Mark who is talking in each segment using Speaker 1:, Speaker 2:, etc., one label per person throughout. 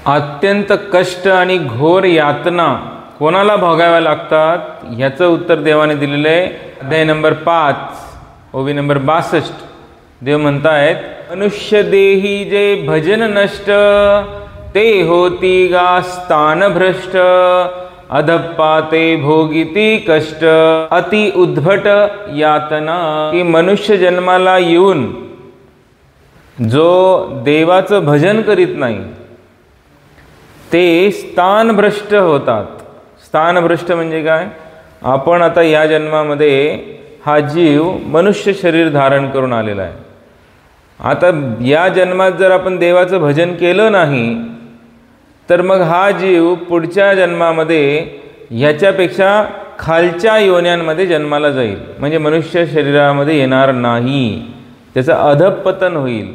Speaker 1: अत्यंत कष्ट आणि घोर यातना कोणाला भोगाव्या लागतात याचं उत्तर देवाने दिलेलं आहे. अध्याय नंबर 5 ओवी नंबर 62. देव म्हणतायत, मनुष्य देही जे भजन नष्ट, ते होती गा स्थान भ्रष्ट, अधप्पा ते भोगिती कष्ट, अति उद्भट यातना. की मनुष्य जन्माला येऊन जो देवाचं भजन करीत नाही ते स्थानभ्रष्ट होतात. स्थानभ्रष्ट म्हणजे काय? आपण आता या जन्मामध्ये हा जीव मनुष्य शरीर धारण करून आलेला आहे. आता या जन्मात जर आपण देवाचं भजन केलं नाही तर मग हा जीव पुढच्या जन्मामध्ये ह्याच्यापेक्षा खालच्या योन्यांमध्ये जन्माला जाईल, म्हणजे मनुष्य शरीरामध्ये येणार नाही, त्याचं अधःपतन होईल.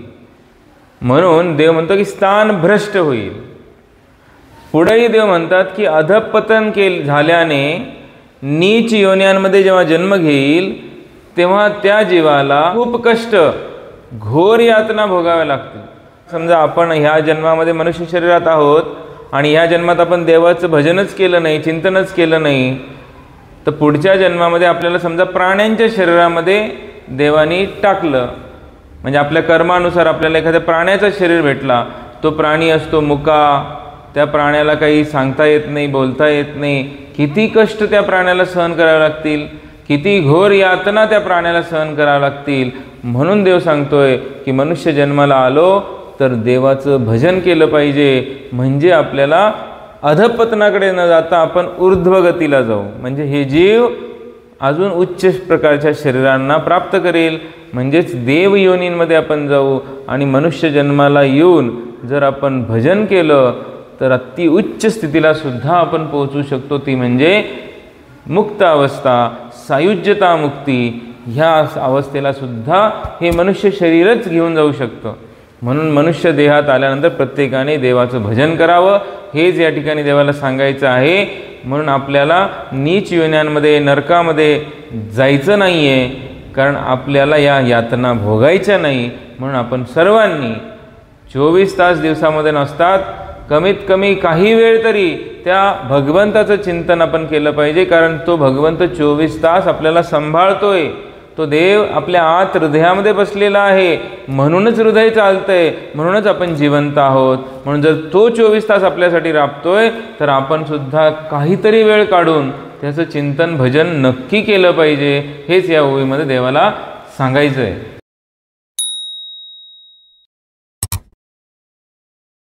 Speaker 1: म्हणून देव म्हणतो की स्थानभ्रष्ट होईल. पुढेही देव म्हणतात की अधःपतन झाल्याने नीच योन्यांमध्ये जेव्हा जन्म घेईल तेव्हा त्या जीवाला खूप कष्ट, घोर यातना भोगाव्या लागतील. समजा आपण ह्या जन्मामध्ये मनुष्य शरीरात आहोत आणि ह्या जन्मात आपण देवाचं भजनच केलं नाही, चिंतनच केलं नाही, तर पुढच्या जन्मामध्ये आपल्याला समजा प्राण्यांच्या शरीरामध्ये देवानी टाकलं, म्हणजे आपल्या कर्मानुसार आपल्याला एखाद्या प्राण्याचं शरीर भेटला. तो प्राणी असतो मुका, त्या प्राण्याला काही सांगता येत नाही, बोलता येत नाही. किती कष्ट त्या प्राण्याला सहन करावे लागतील, किती घोर यातना त्या प्राण्याला सहन करावं लागतील. म्हणून देव सांगतोय की मनुष्य जन्माला आलो तर देवाचं भजन केलं पाहिजे, म्हणजे आपल्याला अधःपतनाकडे न जाता आपण ऊर्ध्वगतीला जाऊ, म्हणजे हे जीव अजून उच्च प्रकारच्या शरीरांना प्राप्त करेल, म्हणजेच देव योनींमध्ये आपण जाऊ. आणि मनुष्य जन्माला येऊन जर आपण भजन केलं तर अति उच्च स्थितीला सुद्धा आपण पोहोचू शकतो, ती म्हणजे मुक्त अवस्था, सायुज्यता मुक्ती. ह्या अवस्थेला सुद्धा हे मनुष्य शरीरच घेऊन जाऊ शकतं. म्हणून मनुष्य देहात आल्यानंतर प्रत्येकाने देवाचं भजन करावं, हेच या ठिकाणी देवाला सांगायचं आहे. म्हणून आपल्याला नीच योन्यांमध्ये, नरकामध्ये जायचं नाही आहे, कारण आपल्याला या यातना भोगायच्या नाही. म्हणून आपण सर्वांनी 24 तास दिवसामध्ये नसतात, कमीत कमी काही वेळ तरी त्या भगवंताचं चिंतन आपण केलं पाहिजे, कारण तो भगवंत 24 तास आपल्याला सांभाळतोय. तो देव आपल्या आत हृदयामध्ये बसलेला आहे, म्हणूनच हृदय चालतंय, म्हणूनच आपण जिवंत आहोत. म्हणून जर तो 24 तास आपल्यासाठी राबतोय तर आपण सुद्धा काहीतरी वेळ काढून त्याचं चिंतन भजन नक्की केलं पाहिजे. हेच या ओवीमध्ये देवाला सांगायचं आहे.